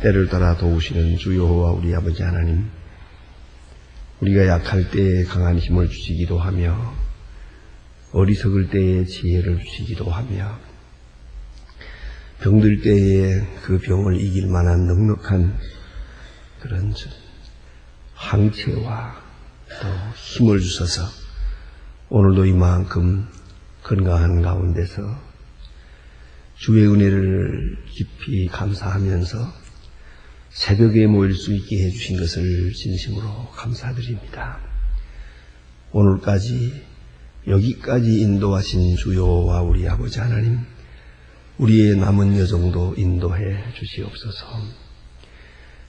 때를 따라 도우시는 주 여호와 우리 아버지 하나님, 우리가 약할 때에 강한 힘을 주시기도 하며 어리석을 때에 지혜를 주시기도 하며 병들 때에 그 병을 이길 만한 넉넉한 그런 항체와 또 힘을 주셔서 오늘도 이만큼 건강한 가운데서 주의 은혜를 깊이 감사하면서 새벽에 모일 수 있게 해주신 것을 진심으로 감사드립니다. 오늘까지 여기까지 인도하신 주여와 우리 아버지 하나님, 우리의 남은 여정도 인도해 주시옵소서.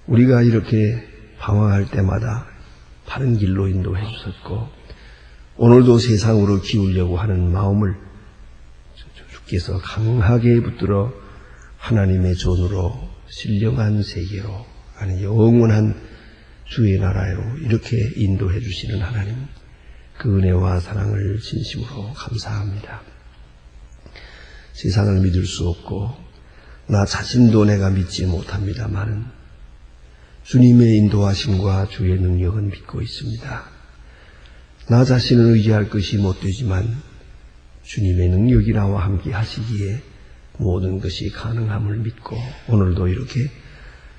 우리가 이렇게 방황할 때마다 바른 길로 인도해 주셨고 오늘도 세상으로 기우려고 하는 마음을 주께서 강하게 붙들어 하나님의 존으로 신령한 세계로, 아니 영원한 주의 나라로 이렇게 인도해 주시는 하나님, 그 은혜와 사랑을 진심으로 감사합니다. 세상을 믿을 수 없고 나 자신도 내가 믿지 못합니다만 주님의 인도하심과 주의 능력은 믿고 있습니다. 나 자신을 의지할 것이 못되지만 주님의 능력이 나와 함께 하시기에 모든 것이 가능함을 믿고 오늘도 이렇게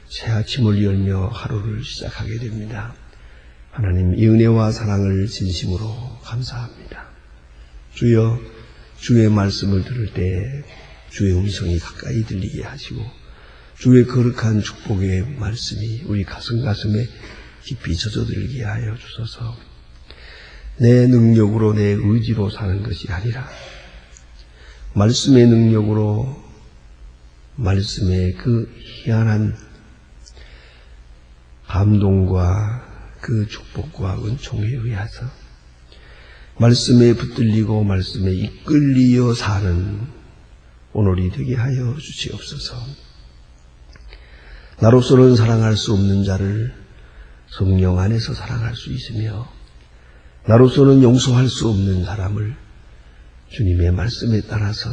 새 아침을 열며 하루를 시작하게 됩니다. 하나님, 이 은혜와 사랑을 진심으로 감사합니다. 주여, 주의 말씀을 들을 때 주의 음성이 가까이 들리게 하시고 주의 거룩한 축복의 말씀이 우리 가슴에 깊이 젖어들게 하여 주소서. 내 능력으로 내 의지로 사는 것이 아니라 말씀의 능력으로, 말씀의 그 희한한 감동과 그 축복과 은총에 의해서 말씀에 붙들리고 말씀에 이끌리어 사는 오늘이 되게 하여 주시옵소서. 나로서는 사랑할 수 없는 자를 성령 안에서 사랑할 수 있으며 나로서는 용서할 수 없는 사람을 주님의 말씀에 따라서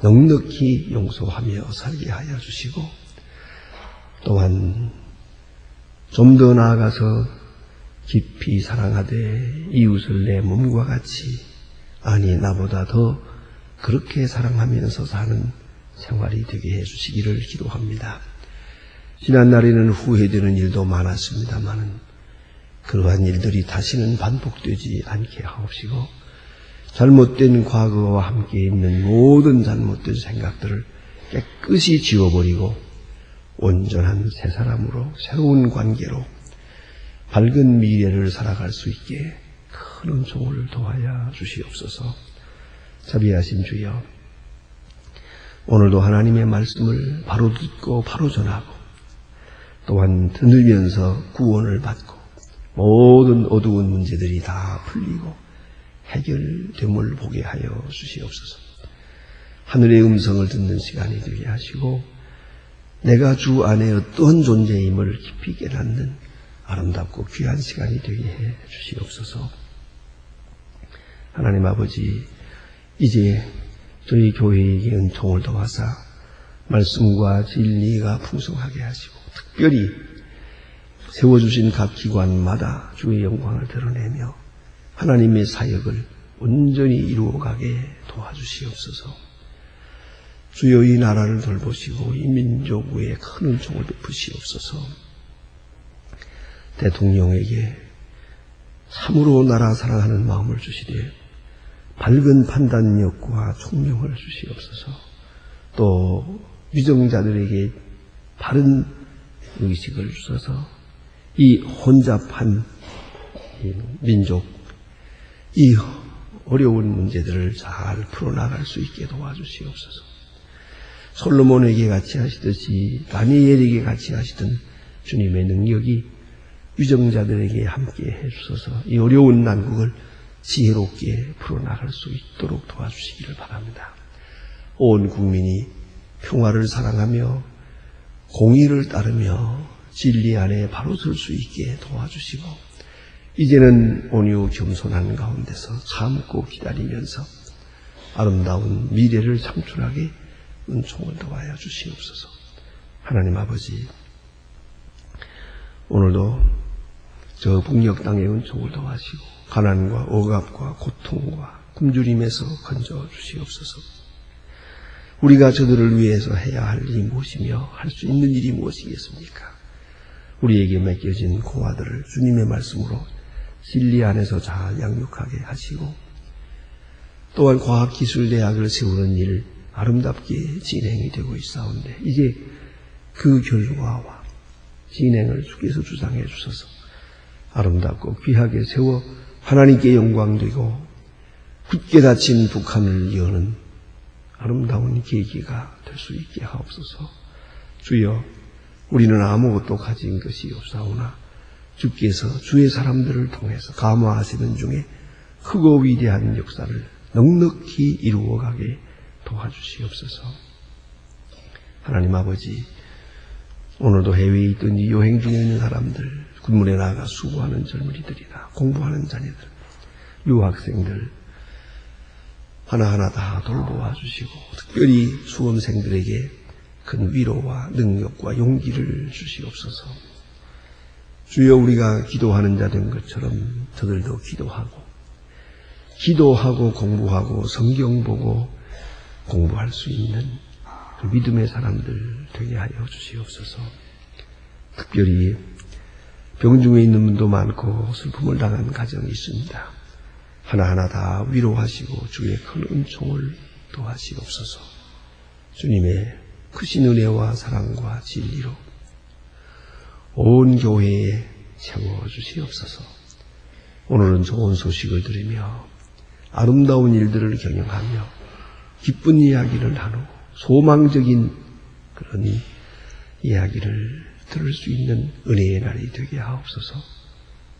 넉넉히 용서하며 살게 하여 주시고 또한 좀 더 나아가서 깊이 사랑하되 이웃을 내 몸과 같이, 아니 나보다 더 그렇게 사랑하면서 사는 생활이 되게 해주시기를 기도합니다. 지난날에는 후회되는 일도 많았습니다만 그러한 일들이 다시는 반복되지 않게 하옵시고 잘못된 과거와 함께 있는 모든 잘못된 생각들을 깨끗이 지워버리고 온전한 새 사람으로 새로운 관계로 밝은 미래를 살아갈 수 있게 큰 은총을 도와야 주시옵소서. 자비하신 주여, 오늘도 하나님의 말씀을 바로 듣고 바로 전하고 또한 들으면서 구원을 받고 모든 어두운 문제들이 다 풀리고 해결됨을 보게 하여 주시옵소서. 하늘의 음성을 듣는 시간이 되게 하시고 내가 주 안에 어떤 존재임을 깊이 깨닫는 아름답고 귀한 시간이 되게 해 주시옵소서. 하나님 아버지, 이제 저희 교회에게 은총을 더하사 말씀과 진리가 풍성하게 하시고 특별히 세워주신 각 기관마다 주의 영광을 드러내며 하나님의 사역을 온전히 이루어가게 도와주시옵소서. 주여, 이 나라를 돌보시고 이 민족 위에 큰 은총을 베푸시옵소서. 대통령에게 참으로 나라 사랑하는 마음을 주시되 밝은 판단력과 총명을 주시옵소서. 또 위정자들에게 바른 의식을 주셔서 이 혼잡한 민족, 이 어려운 문제들을 잘 풀어나갈 수 있게 도와주시옵소서. 솔로몬에게 같이 하시듯이 다니엘에게 같이 하시던 주님의 능력이 위정자들에게 함께 해주셔서 이 어려운 난국을 지혜롭게 풀어나갈 수 있도록 도와주시기를 바랍니다. 온 국민이 평화를 사랑하며 공의를 따르며 진리 안에 바로 설 수 있게 도와주시고 이제는 온유 겸손한 가운데서 참고 기다리면서 아름다운 미래를 창출하게 은총을 도와야 주시옵소서. 하나님 아버지, 오늘도 저 북녘 땅의 은총을 더하시고 가난과 억압과 고통과 굶주림에서 건져 주시옵소서. 우리가 저들을 위해서 해야 할 일이 무엇이며 할 수 있는 일이 무엇이겠습니까? 우리에게 맡겨진 고아들을 주님의 말씀으로 진리 안에서 잘 양육하게 하시고 또한 과학기술대학을 세우는 일 아름답게 진행이 되고 있사온데 이제 그 결과와 진행을 주께서 주장해 주셔서 아름답고 귀하게 세워 하나님께 영광되고 굳게 닫힌 북한을 여는 아름다운 계기가 될 수 있게 하옵소서. 주여, 우리는 아무것도 가진 것이 없사오나 주께서 주의 사람들을 통해서 감화하시는 중에 크고 위대한 역사를 넉넉히 이루어가게 도와주시옵소서. 하나님 아버지, 오늘도 해외에 있든지 여행 중에 있는 사람들, 군문에 나가 수고하는 젊은이들이나 공부하는 자녀들, 유학생들 하나하나 다 돌보아 주시고 특별히 수험생들에게 큰 위로와 능력과 용기를 주시옵소서. 주여, 우리가 기도하는 자 된 것처럼 저들도 기도하고 공부하고 성경 보고 공부할 수 있는 그 믿음의 사람들 되게 하여 주시옵소서. 특별히 병중에 있는 분도 많고 슬픔을 당한 가정이 있습니다. 하나하나 다 위로하시고 주의 큰 은총을 도하시옵소서. 주님의 크신 은혜와 사랑과 진리로 온 교회에 채워주시옵소서. 오늘은 좋은 소식을 들으며 아름다운 일들을 경영하며 기쁜 이야기를 나누고 소망적인 그런 이야기를 들을 수 있는 은혜의 날이 되게 하옵소서.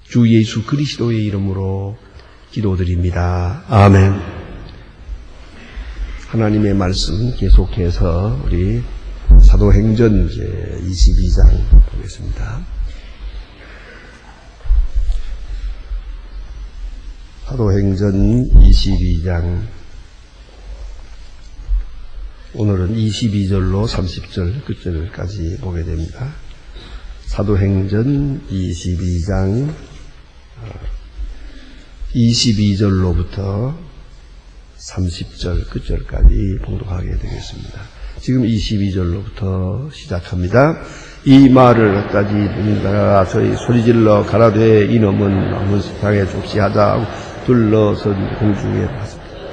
주 예수 그리스도의 이름으로 기도드립니다. 아멘. 하나님의 말씀 계속해서 우리 사도행전 22장 보겠습니다. 사도행전 22장, 오늘은 22절로 30절 끝절까지 보게 됩니다. 사도행전 22장 22절로부터 30절 끝절까지 봉독하게 되겠습니다. 지금 22절로부터 시작합니다. 이 말을 끝까지 듣는다가 저희 소리질러 가라되 이놈은 아무 세상에 좁시하자 둘러선 공중에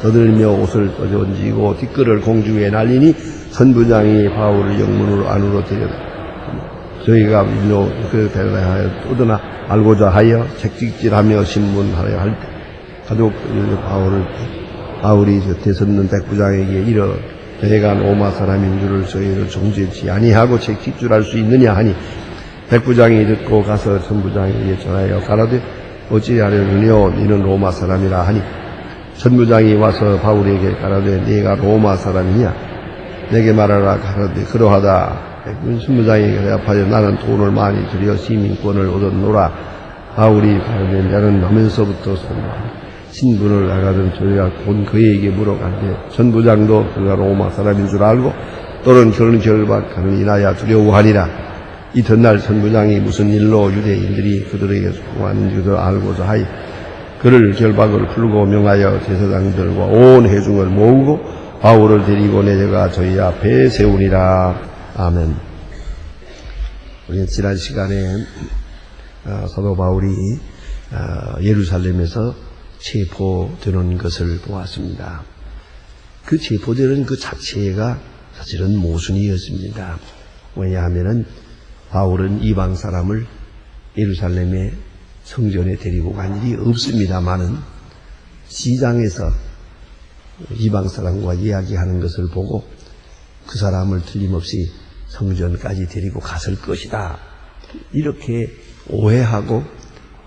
떠들며 옷을 던지고 뒷글을 공중에 날리니 선부장이 바울을 영문으로 안으로 데려다 저희가 일로 그 데려다하여 떠드나 알고자 하여 책찍질하며 신문하려 할 때 가족 바울이 곁에 섰는 백부장에게 이르 내가 로마 사람인 줄을 저희를 정죄치 아니하고 책찍질할 수 있느냐 하니 백부장이 듣고 가서 선부장에게 전하여 가라되 어찌하려느뇨 이는 로마 사람이라 하니 선부장이 와서 바울에게 가라되 네가 로마 사람이냐 내게 말하라 가라되 그러하다. 선부장이 대답하여 나는 돈을 많이 들여 시민권을 얻었노라. 바울이 가라되 나는 나면서부터 신분을 나가던 저희가 곧 그에게 물어가는데 선부장도 그가 로마 사람인 줄 알고 또는 그런 결박하는 인하여 두려워하니라. 이튿날 선부장이 무슨 일로 유대인들이 그들에게 수고하는지도 알고자 하여 그를 결박을 풀고 명하여 제사장들과 온 회중을 모으고 바울을 데리고 내려가 저희 앞에 세우니라. 아멘. 우리는 지난 시간에 사도 바울이 예루살렘에서 체포되는 것을 보았습니다. 그 체포되는 그 자체가 사실은 모순이었습니다. 왜냐하면 바울은 이방 사람을 예루살렘의 성전에 데리고 간 일이 없습니다마는 시장에서 이방 사람과 이야기하는 것을 보고 그 사람을 틀림없이 성전까지 데리고 갔을 것이다. 이렇게 오해하고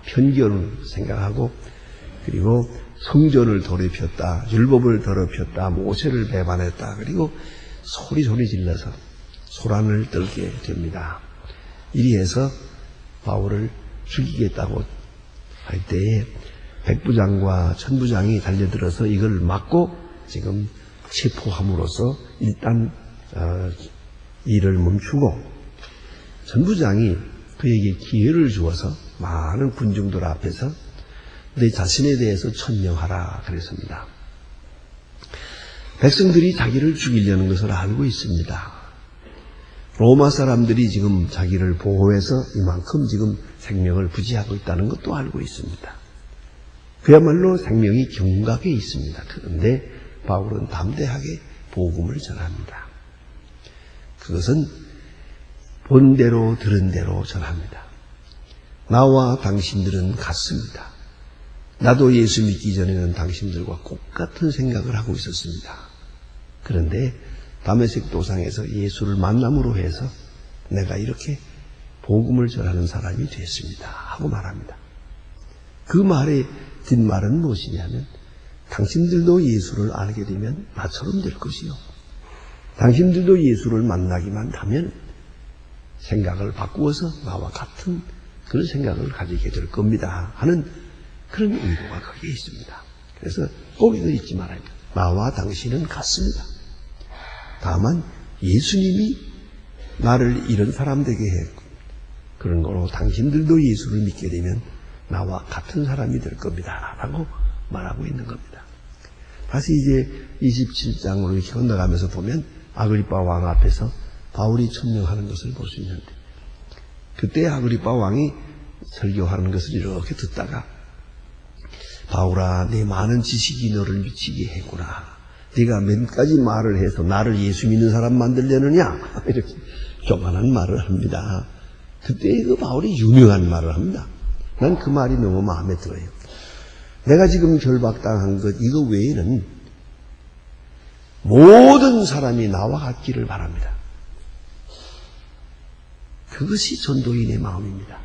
편견을 생각하고 그리고 성전을 더럽혔다. 율법을 더럽혔다. 모세를 배반했다. 그리고 소리 질러서 소란을 떨게 됩니다. 이리해서 바울을 죽이겠다고 할 때에 백부장과 천부장이 달려들어서 이걸 막고 지금 체포함으로써 일단 일을 멈추고 천부장이 그에게 기회를 주어서 많은 군중들 앞에서 내 자신에 대해서 천명하라 그랬습니다. 백성들이 자기를 죽이려는 것을 알고 있습니다. 로마 사람들이 지금 자기를 보호해서 이만큼 지금 생명을 부지하고 있다는 것도 알고 있습니다. 그야말로 생명이 경각에 있습니다. 그런데 바울은 담대하게 복음을 전합니다. 그것은 본 대로 들은 대로 전합니다. 나와 당신들은 같습니다. 나도 예수 믿기 전에는 당신들과 똑같은 생각을 하고 있었습니다. 그런데 다메섹 도상에서 예수를 만남으로 해서 내가 이렇게 복음을 전하는 사람이 됐습니다. 하고 말합니다. 그 말의 뒷말은 무엇이냐면 당신들도 예수를 알게 되면 나처럼 될 것이요. 당신들도 예수를 만나기만 하면 생각을 바꾸어서 나와 같은 그런 생각을 가지게 될 겁니다. 하는 그런 의도가 거기에 있습니다. 그래서 거기도 잊지 말아야 돼요. 나와 당신은 같습니다. 다만 예수님이 나를 이런 사람 되게 했고 그런 거로 당신들도 예수를 믿게 되면 나와 같은 사람이 될 겁니다. 라고 말하고 있는 겁니다. 다시 이제 27장으로 이렇게 건너가면서 보면 아그리빠 왕 앞에서 바울이 천명하는 것을 볼 수 있는데 그때 아그리빠 왕이 설교하는 것을 이렇게 듣다가 바울아, 내 많은 지식이 너를 미치게 했구나. 네가 몇 가지 말을 해서 나를 예수 믿는 사람 만들려느냐? 이렇게 교만한 말을 합니다. 그때 그 바울이 유명한 말을 합니다. 난 그 말이 너무 마음에 들어요. 내가 지금 결박당한 것 이거 외에는 모든 사람이 나와 같기를 바랍니다. 그것이 전도인의 마음입니다.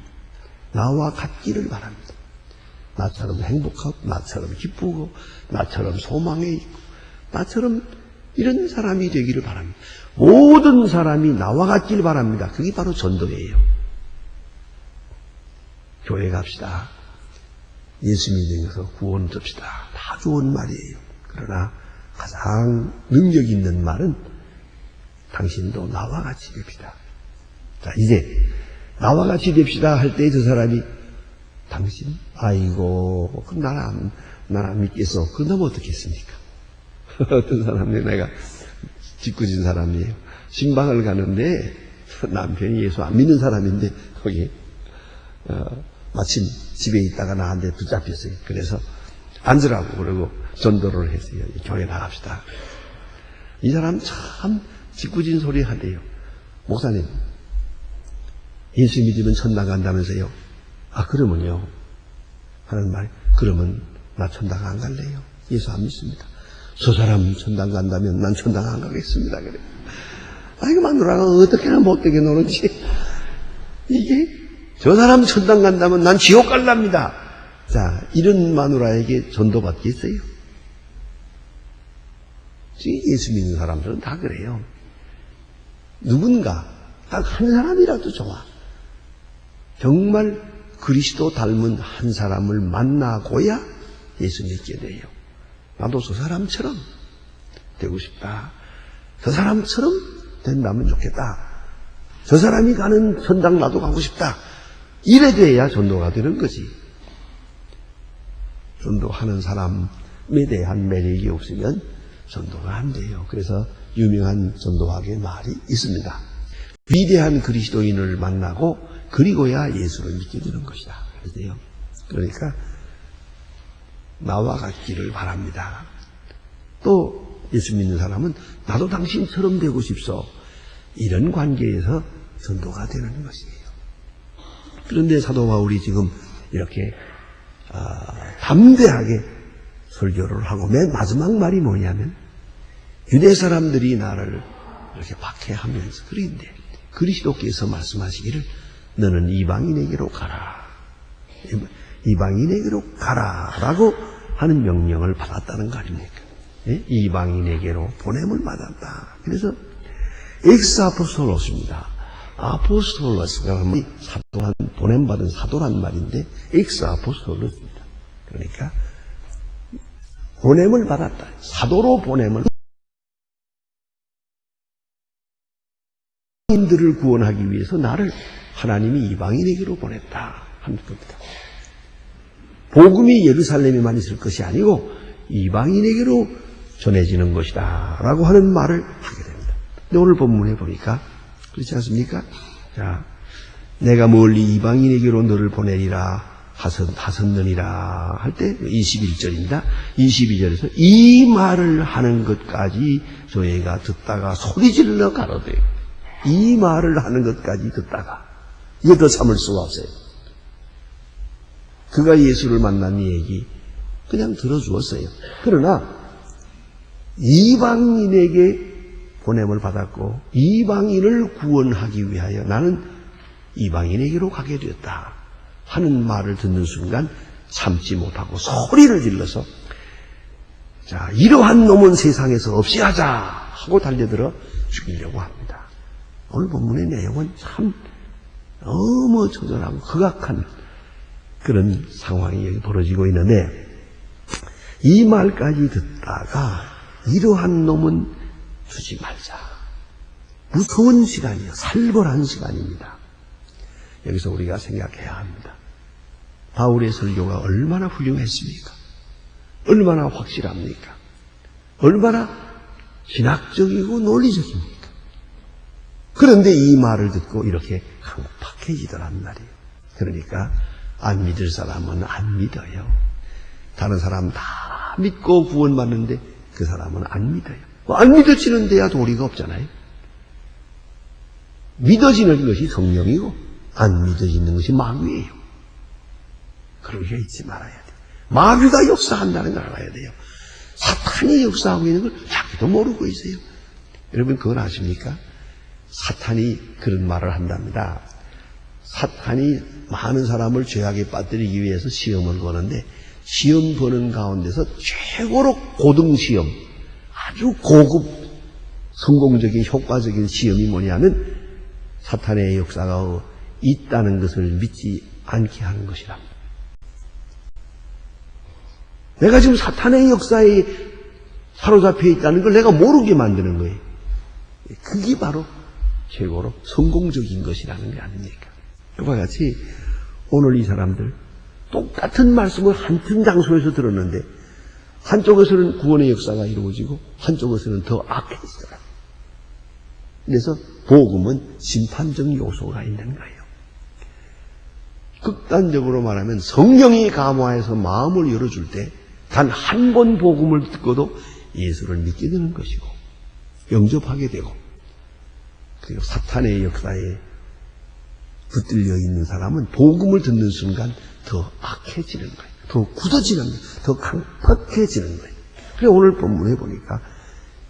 나와 같기를 바랍니다. 나처럼 행복하고 나처럼 기쁘고 나처럼 소망에 있고 나처럼 이런 사람이 되기를 바랍니다. 모든 사람이 나와 같기를 바랍니다. 그게 바로 전도예요. 교회 갑시다. 예수 믿으면서 구원 접시다. 다 좋은 말이에요. 그러나 가장 능력 있는 말은 당신도 나와 같이 됩시다. 자, 이제 나와 같이 됩시다 할 때 저 사람이 당신? 아이고, 난 안 믿겠어. 그러면 어떻겠습니까? 어떤 사람이 내가 짓궂은 사람이에요. 신방을 가는데 남편이 예수 안 믿는 사람인데 거기 마침 집에 있다가 나한테 붙잡혔어요. 그래서 앉으라고 그러고 전도를 했어요. 교회 나갑시다. 이 사람 참 짓궂은 소리 하대요. 목사님, 예수 믿으면 천당 간다면서요. 아, 그러면요. 하는 말, 그러면 나 천당 안 갈래요. 예수 안 믿습니다. 저 사람 천당 간다면 난 천당 안 가겠습니다. 그래. 아이고, 마누라가 어떻게나 못되게 노는지. 이게, 저 사람 천당 간다면 난 지옥 갈랍니다. 자, 이런 마누라에게 전도받겠어요? 예수 믿는 사람들은 다 그래요. 누군가, 딱 한 사람이라도 좋아. 정말 그리스도 닮은 한 사람을 만나고야 예수 믿게 돼요. 나도 저 사람처럼 되고 싶다. 저 사람처럼 된다면 좋겠다. 저 사람이 가는 천당 나도 가고 싶다. 이래 돼야 전도가 되는 거지. 전도하는 사람에 대한 매력이 없으면 전도가 안 돼요. 그래서 유명한 전도학의 말이 있습니다. 위대한 그리스도인을 만나고 그리고야 예수를 믿게 되는 것이다. 그래서요. 그러니까 나와 같기를 바랍니다. 또 예수 믿는 사람은 나도 당신처럼 되고 싶소. 이런 관계에서 전도가 되는 것이에요. 그런데 사도 바울이 지금 이렇게 담대하게 설교를 하고 맨 마지막 말이 뭐냐면 유대 사람들이 나를 이렇게 박해하면서 그런데 그리스도께서 말씀하시기를 너는 이방인에게로 가라. 이방인에게로 가라 라고 하는 명령을 받았다는 거 아닙니까? 예? 이방인에게로 보냄을 받았다. 그래서 엑스아포스톨로스입니다. 아포스톨로스가 사도한 보냄받은 사도란 말인데 엑스아포스톨로스입니다. 그러니까 보냄을 받았다. 사도로 보냄을 인들을 구원하기 위해서 나를 하나님이 이방인에게로 보냈다 하는 겁니다. 복음이 예루살렘에만 있을 것이 아니고 이방인에게로 전해지는 것이다 라고 하는 말을 하게 됩니다. 근데 오늘 본문에 보니까 그렇지 않습니까? 자, 내가 멀리 이방인에게로 너를 보내리라 하셨느니라 할 때 21절입니다. 22절에서 이 말을 하는 것까지 저희가 듣다가 소리질러 가로되, 이 말을 하는 것까지 듣다가 이게 더 참을 수가 없어요. 그가 예수를 만난 얘기 그냥 들어주었어요. 그러나 이방인에게 보냄을 받았고 이방인을 구원하기 위하여 나는 이방인에게로 가게 되었다 하는 말을 듣는 순간 참지 못하고 소리를 질러서 자, 이러한 놈은 세상에서 없이 하자 하고 달려들어 죽이려고 합니다. 오늘 본문의 내용은 참 너무 처절하고 극악한 그런 상황이 여기 벌어지고 있는데, 이 말까지 듣다가 이러한 놈은 주지 말자. 무서운 시간이요. 살벌한 시간입니다. 여기서 우리가 생각해야 합니다. 바울의 설교가 얼마나 훌륭했습니까? 얼마나 확실합니까? 얼마나 신학적이고 논리적입니까? 그런데 이 말을 듣고 이렇게 강팍해지더란 말이에요. 그러니까 안 믿을 사람은 안 믿어요. 다른 사람 다 믿고 구원받는데 그 사람은 안 믿어요. 안 믿어지는 데야 도리가 없잖아요. 믿어지는 것이 성령이고 안 믿어지는 것이 마귀예요. 그러게 잊지 말아야 돼요. 마귀가 역사한다는 걸 알아야 돼요. 사탄이 역사하고 있는 걸 자기도 모르고 있어요. 여러분 그걸 아십니까? 사탄이 그런 말을 한답니다. 사탄이 많은 사람을 죄악에 빠뜨리기 위해서 시험을 거는데 시험 보는 가운데서 최고로 고등 시험, 아주 고급 성공적인 효과적인 시험이 뭐냐면 사탄의 역사가 있다는 것을 믿지 않게 하는 것이랍니다. 내가 지금 사탄의 역사에 사로잡혀 있다는 걸 내가 모르게 만드는 거예요. 그게 바로 최고로 성공적인 것이라는 게 아닙니까? 이와 같이 오늘 이 사람들 똑같은 말씀을 한 틈 장소에서 들었는데 한쪽에서는 구원의 역사가 이루어지고 한쪽에서는 더 악해지더라. 그래서 복음은 심판적 요소가 있는 거예요. 극단적으로 말하면 성령이 감화해서 마음을 열어줄 때 단 한 번 복음을 듣고도 예수를 믿게 되는 것이고 영접하게 되고, 그리고 사탄의 역사에 붙들려 있는 사람은 복음을 듣는 순간 더 악해지는 거예요. 더 굳어지는 거예요. 더 강팍해지는 거예요. 그래서 오늘 본문에 보니까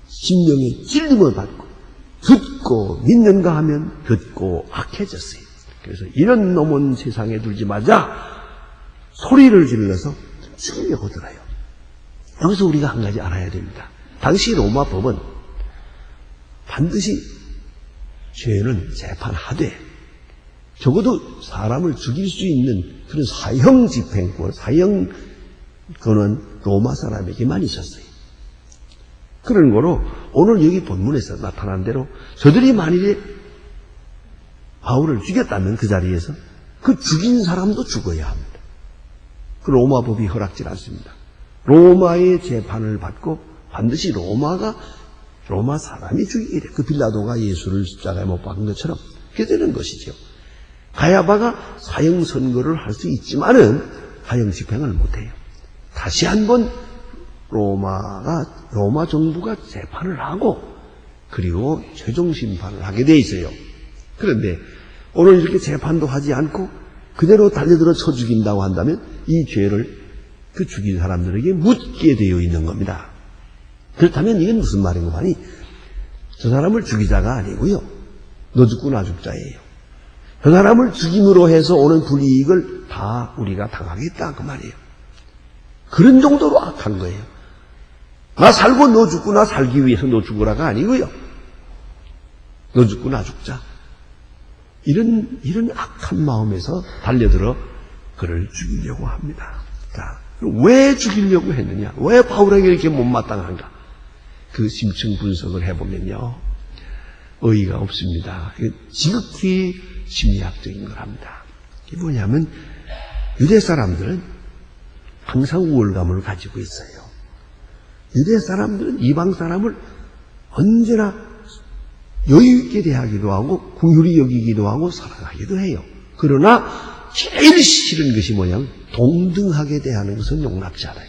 심령의 찔림을 받고 듣고 믿는가 하면 듣고 악해졌어요. 그래서 이런 놈은 세상에 두지 마자 소리를 질러서 죽이려고 들어요. 여기서 우리가 한 가지 알아야 됩니다. 당시 로마 법은 반드시 죄는 재판하되 적어도 사람을 죽일 수 있는 그런 사형 집행권, 사형권은 로마 사람에게만 있었어요. 그런 거로 오늘 여기 본문에서 나타난 대로 저들이 만일에 바울을 죽였다면 그 자리에서 그 죽인 사람도 죽어야 합니다. 그 로마 법이 허락지 않습니다. 로마의 재판을 받고 반드시 로마 사람이 죽이게 돼요. 그 빌라도가 예수를 십자가에 못 박은 것처럼 그렇게 되는 것이죠. 가야바가 사형 선고를 할 수 있지만은 사형 집행을 못해요. 다시 한번 로마 정부가 재판을 하고 그리고 최종 심판을 하게 돼 있어요. 그런데 오늘 이렇게 재판도 하지 않고 그대로 달려들어 쳐 죽인다고 한다면 이 죄를 그 죽인 사람들에게 묻게 되어 있는 겁니다. 그렇다면 이건 무슨 말인가 하니 저 사람을 죽이자가 아니고요. 너 죽고 나 죽자예요. 저 사람을 죽임으로 해서 오는 불이익을 다 우리가 당하겠다 그 말이에요. 그런 정도로 악한 거예요. 나 살고 너 죽고 나 살기 위해서 너 죽으라가 아니고요. 너 죽고 나 죽자. 이런 악한 마음에서 달려들어 그를 죽이려고 합니다. 자, 왜 죽이려고 했느냐? 왜 바울에게 이렇게 못마땅한가? 그 심층 분석을 해보면요. 의의가 없습니다. 지극히 심리학적인 거랍니다. 이게 뭐냐면 유대 사람들은 항상 우월감을 가지고 있어요. 유대 사람들은 이방 사람을 언제나 여유 있게 대하기도 하고 긍휼히 여기기도 하고 사랑하기도 해요. 그러나 제일 싫은 것이 뭐냐면 동등하게 대하는 것은 용납지 않아요.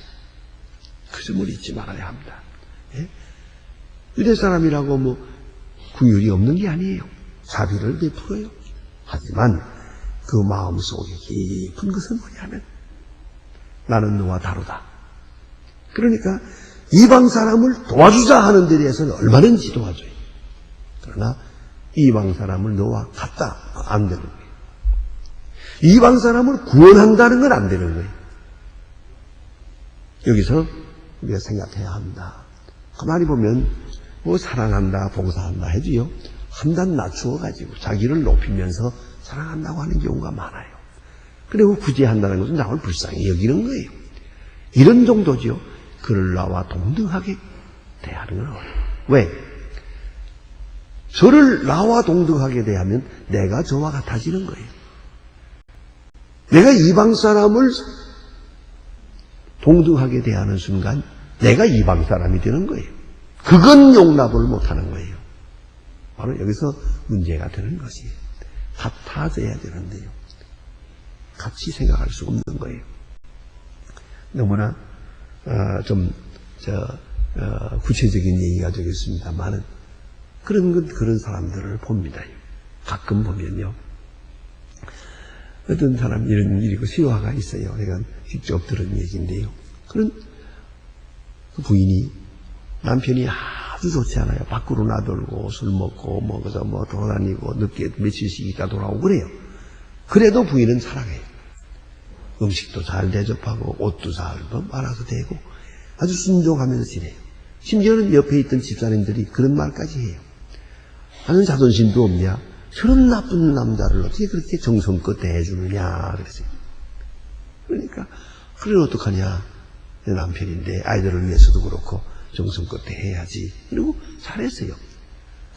그 점을 잊지 말아야 합니다. 예? 유대 사람이라고 뭐 긍휼이 없는 게 아니에요. 자비를 베풀어요. 하지만 그 마음속에 깊은 것은 뭐냐면 나는 너와 다르다. 그러니까 이방 사람을 도와주자 하는 데 대해서는 얼마든지 도와줘요. 그러나 이방 사람을 너와 같다 안 되는 거예요. 이방 사람을 구원한다는 건 안 되는 거예요. 여기서 우리가 생각해야 합니다. 가만히 보면 뭐 사랑한다 봉사한다 해도요 한 단 낮추어 가지고 자기를 높이면서 사랑한다고 하는 경우가 많아요. 그리고 구제한다는 것은 남을 불쌍히 여기는 거예요. 이런 정도죠. 그를 나와 동등하게 대하는 건 어려워요. 왜? 저를 나와 동등하게 대하면 내가 저와 같아지는 거예요. 내가 이방 사람을 동등하게 대하는 순간 내가 이방 사람이 되는 거예요. 그건 용납을 못하는 거예요. 바로 여기서 문제가 되는 것이에요. 같아져야 되는데요. 같이 생각할 수 없는 거예요. 너무나 구체적인 얘기가 되겠습니다만은 그런 사람들을 봅니다. 가끔 보면요. 어떤 사람 이런 일이고 실화가 있어요. 내가 직접 들은 얘기인데요. 그런 부인이 남편이 아주 좋지 않아요. 밖으로 나돌고 술 먹고 그저 돌아다니고 늦게 며칠씩 있다 돌아오고 그래요. 그래도 부인은 사랑해요. 음식도 잘 대접하고 옷도 잘 알아서 대고 아주 순종하면서 지내요. 심지어는 옆에 있던 집사님들이 그런 말까지 해요. 나는 자존심도 없냐? 저런 나쁜 남자를 어떻게 그렇게 정성껏 대해주느냐 그랬어요. 그러니까 그래 어떡하냐? 내 남편인데 아이들을 위해서도 그렇고 정성껏 대해야지. 이러고 잘했어요.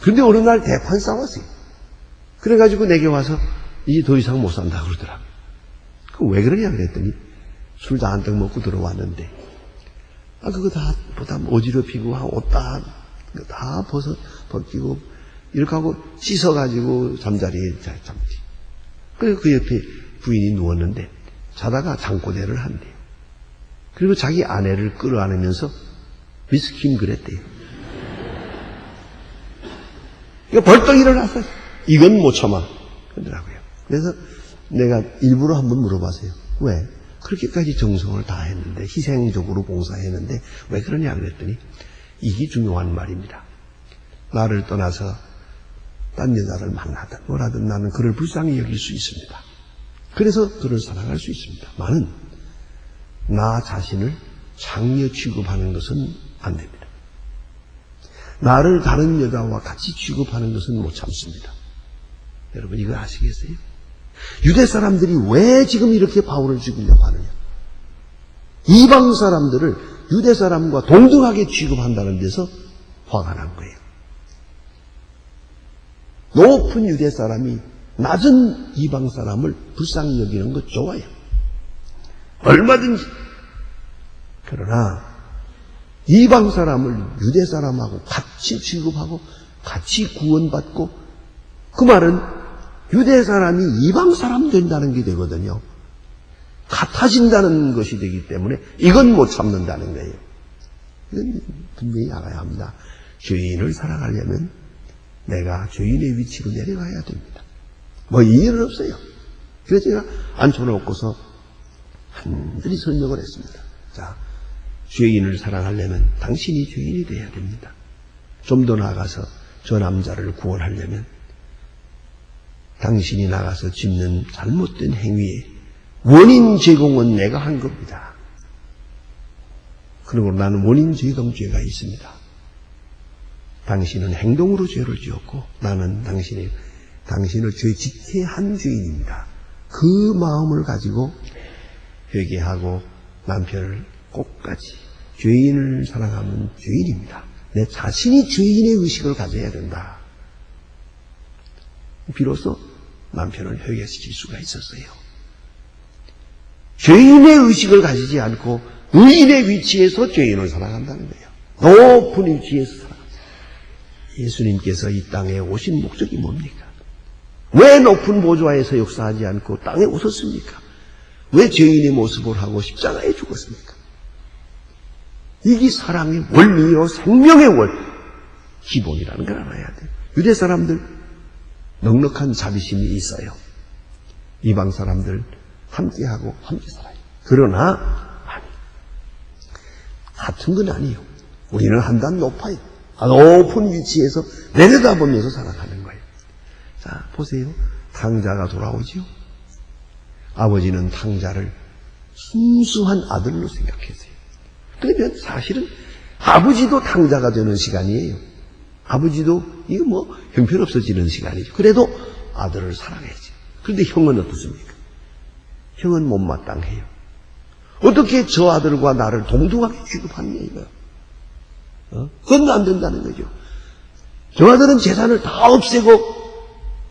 그런데 어느 날 대판 싸웠어요. 그래가지고 내게 와서 이제 더 이상 못 산다 그러더라고요. 왜 그러냐 그랬더니 술 다 한턱 먹고 들어왔는데 그거 다 어지럽히고 옷 다 벗기고 이렇게 하고 씻어가지고 잠자리에 잠지. 그래서 그 옆에 부인이 누웠는데 자다가 잠꼬대를 한대요. 그리고 자기 아내를 끌어안으면서 위스킨 그랬대요. 이거 벌떡 일어났어요. 이건 못 참아. 그러더라고요. 그래서 내가 일부러 한번 물어봤어요. 왜? 그렇게까지 정성을 다했는데 희생적으로 봉사했는데 왜 그러냐 그랬더니 이게 중요한 말입니다. 나를 떠나서 딴 여자를 만나든 뭐라든 나는 그를 불쌍히 여길 수 있습니다. 그래서 그를 사랑할 수 있습니다. 나는 나 자신을 장녀 취급하는 것은 안 됩니다. 나를 다른 여자와 같이 취급하는 것은 못 참습니다. 여러분 이거 아시겠어요? 유대 사람들이 왜 지금 이렇게 바울을 죽이려고 하느냐? 이방 사람들을 유대 사람과 동등하게 취급한다는 데서 화가 난 거예요. 높은 유대 사람이 낮은 이방 사람을 불쌍히 여기는 것 좋아요. 얼마든지. 그러나 이방 사람을 유대 사람하고 같이 취급하고 같이 구원받고 그 말은 유대 사람이 이방 사람 된다는 게 되거든요. 같아진다는 것이 되기 때문에 이건 못 참는다는 거예요. 이건 분명히 알아야 합니다. 죄인을 사랑하려면 내가 죄인의 위치로 내려가야 됩니다. 이유는 없어요. 그래서 제가 앉혀놓고서 한들이 설명을 했습니다. 자, 죄인을 사랑하려면 당신이 죄인이 돼야 됩니다. 좀 더 나아가서 저 남자를 구원하려면 당신이 나가서 짓는 잘못된 행위에 원인 제공은 내가 한 겁니다. 그리고 나는 원인 제공죄가 있습니다. 당신은 행동으로 죄를 지었고 나는 당신을 죄 짓게 한 죄인입니다. 그 마음을 가지고 회개하고 남편을 꼭까지 죄인을 사랑하면 죄인입니다. 내 자신이 죄인의 의식을 가져야 된다. 비로소 남편을 회개시킬 수가 있었어요. 죄인의 의식을 가지지 않고 의인의 위치에서 죄인을 사랑한다는 거예요. 높은 위치에서 사랑합니다. 예수님께서 이 땅에 오신 목적이 뭡니까? 왜 높은 보좌에서 역사하지 않고 땅에 오셨습니까? 왜 죄인의 모습을 하고 십자가에 죽었습니까? 이게 사랑의 원리요, 생명의 기본이라는 걸 알아야 돼요. 유대 사람들 넉넉한 자비심이 있어요. 이방 사람들 함께하고 함께 살아요. 그러나 아니, 같은 건 아니에요. 우리는 한 단 높아요. 높은 위치에서 내려다보면서 살아가는 거예요. 자, 보세요. 탕자가 돌아오지요. 아버지는 탕자를 순수한 아들로 생각했어요. 그러면 사실은 아버지도 탕자가 되는 시간이에요. 아버지도 이거 뭐 형편없어지는 시간이죠. 그래도 아들을 사랑해야지. 그런데 형은 어떻습니까? 형은 못마땅해요. 어떻게 저 아들과 나를 동등하게 취급하느냐 이거야. 그건 안 된다는 거죠. 저 아들은 재산을 다 없애고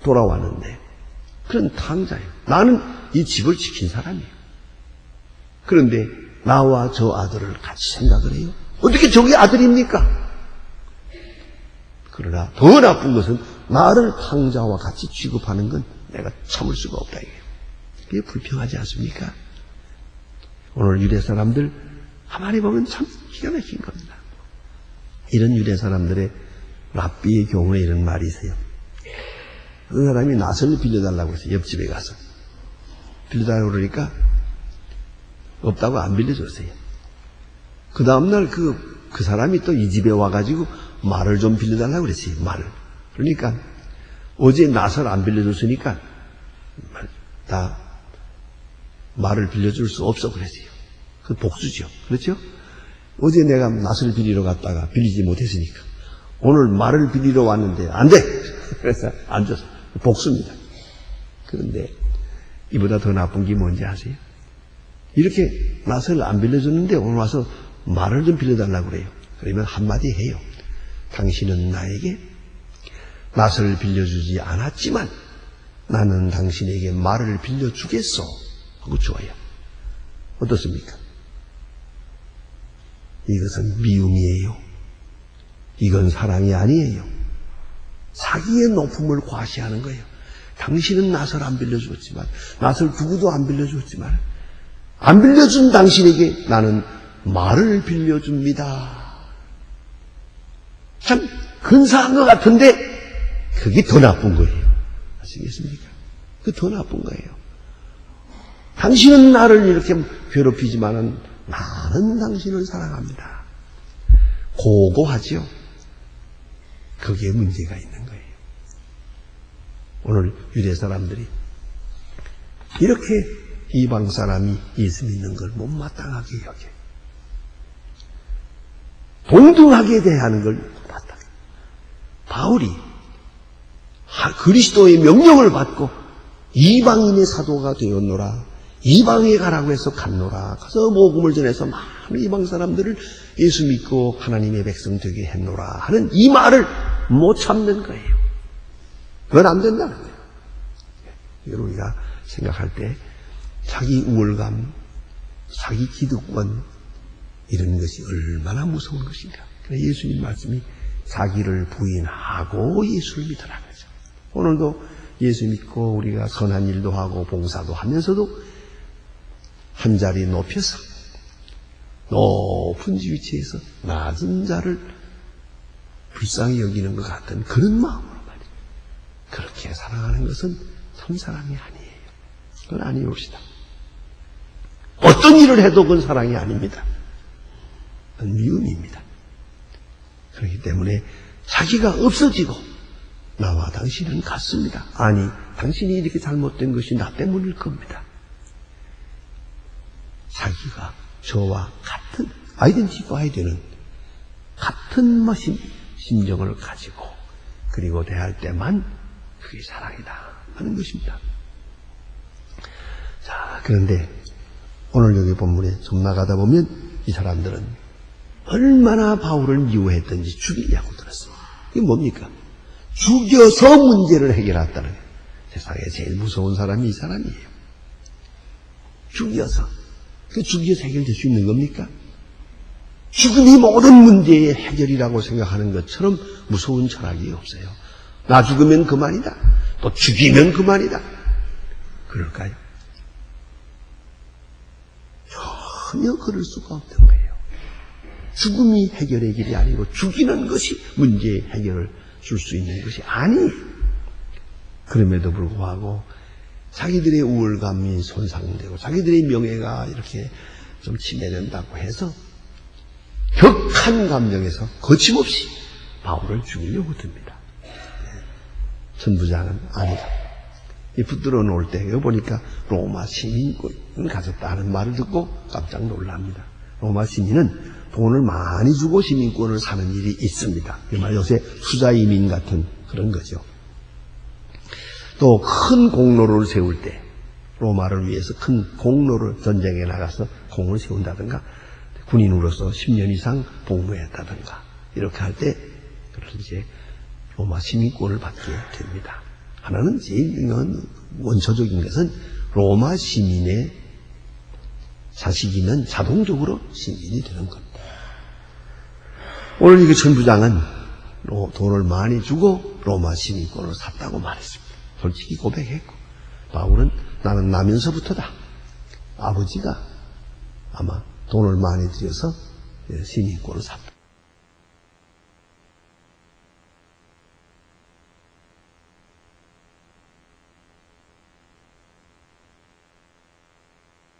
돌아왔는데 그런 탕자예요. 나는 이 집을 지킨 사람이에요. 그런데 나와 저 아들을 같이 생각을 해요. 어떻게 저게 아들입니까? 그러나 더 나쁜 것은 나를 탕자와 같이 취급하는 건 내가 참을 수가 없다 이거예요. 그게 불평하지 않습니까? 오늘 유대 사람들 가만히 보면 참 기가 막힌 겁니다. 이런 유대 사람들의 랍비의 경우에 이런 말이 있어요. 그 사람이 낫을 빌려달라고 했어요. 옆집에 가서. 빌려달라고 그러니까 없다고 안 빌려줬어요. 그 다음날 그 사람이 또 이 집에 와가지고 말을 좀 빌려달라고 그랬어요. 말을. 그러니까 어제 낫을 안 빌려줬으니까 다 말을 빌려줄 수 없어 그랬어요. 그 복수죠. 그렇죠? 어제 내가 낫을 빌리러 갔다가 빌리지 못했으니까 오늘 말을 빌리러 왔는데 안 돼! 그래서 안 줬어. 복수입니다. 그런데 이보다 더 나쁜 게 뭔지 아세요? 이렇게 낫을 안 빌려줬는데 오늘 와서 말을 좀 빌려달라고 그래요. 그러면 한마디 해요. 당신은 나에게 낫을 빌려주지 않았지만 나는 당신에게 말을 빌려주겠소 하고 줘요. 어떻습니까? 이것은 미움이에요. 이건 사랑이 아니에요. 자기의 높음을 과시하는 거예요. 당신은 낫을 안 빌려줬지만, 낫을 누구도 안 빌려줬지만, 안 빌려준 당신에게 나는 말을 빌려줍니다. 참 근사한 것 같은데 그게 더 나쁜 거예요. 아시겠습니까? 그게 더 나쁜 거예요. 당신은 나를 이렇게 괴롭히지만은 나는 당신을 사랑합니다. 고고하죠. 거기에 문제가 있는 거예요. 오늘 유대 사람들이 이렇게 이방 사람이 예수 믿는 걸 못마땅하게 여겨요. 동등하게 대하는 걸 못마땅해. 바울이 그리스도의 명령을 받고 이방인의 사도가 되었노라. 이방에 가라고 해서 갔노라. 가서 복음을 전해서 많은 이방 사람들을 예수 믿고 하나님의 백성 되게 했노라 하는 이 말을 못 참는 거예요. 그건 안 된다는 거예요. 이걸 우리가 생각할 때 자기 우월감, 자기 기득권 이런 것이 얼마나 무서운 것인가. 그래서 예수님 말씀이 자기를 부인하고 예수를 믿으라 그러죠. 오늘도 예수 믿고 우리가 선한 일도 하고 봉사도 하면서도 한 자리 높여서 높은 위치에서 낮은 자를 불쌍히 여기는 것 같은 그런 마음으로 말이에요. 그렇게 사랑하는 것은 참 사랑이 아니에요. 그건 아니옵시다. 어떤 일을 해도 그건 사랑이 아닙니다. 그건 미움입니다. 그렇기 때문에 자기가 없어지고 나와 당신은 같습니다. 아니, 당신이 이렇게 잘못된 것이 나 때문일 겁니다. 자기가 저와 같은 아이덴티파이 되는 같은 심정을 가지고 그리고 대할 때만 그게 사랑이다 하는 것입니다. 자, 그런데 오늘 여기 본문에 좀 나가다 보면 이 사람들은 얼마나 바울을 미워했던지 죽이려고 들었어요. 이게 뭡니까? 죽여서 문제를 해결했다는 거예요. 세상에 제일 무서운 사람이 이 사람이에요. 죽여서 해결될 수 있는 겁니까? 죽음이 모든 문제의 해결이라고 생각하는 것처럼 무서운 철학이 없어요. 나 죽으면 그만이다. 또 죽이면 그만이다. 그럴까요? 전혀 그럴 수가 없는 거예요. 죽음이 해결의 길이 아니고 죽이는 것이 문제의 해결을 줄 수 있는 것이 아니에요. 그럼에도 불구하고 자기들의 우월감이 손상되고 자기들의 명예가 이렇게 좀 침해된다고 해서 격한 감정에서 거침없이 바울을 죽이려고 듭니다. 천부장은 아니다. 이 붙들어 놓을 때 보니까 로마 시민권을 가졌다는 말을 듣고 깜짝 놀랍니다. 로마 시민은 돈을 많이 주고 시민권을 사는 일이 있습니다. 요새 투자 이민 같은 그런 거죠. 또 큰 공로를 세울 때 로마를 위해서 큰 공로를 전쟁에 나가서 공을 세운다든가 군인으로서 10년 이상 복무했다든가 이렇게 할 때 이제 로마 시민권을 받게 됩니다. 하나는 제일 중요한 원초적인 것은 로마 시민의 자식이면 자동적으로 시민이 되는 겁니다. 오늘 이 천부장은 돈을 많이 주고 로마 시민권을 샀다고 말했습니다. 솔직히 고백했고 바울은 나는 나면서부터다. 아버지가 아마 돈을 많이 들여서 시민권을 샀다.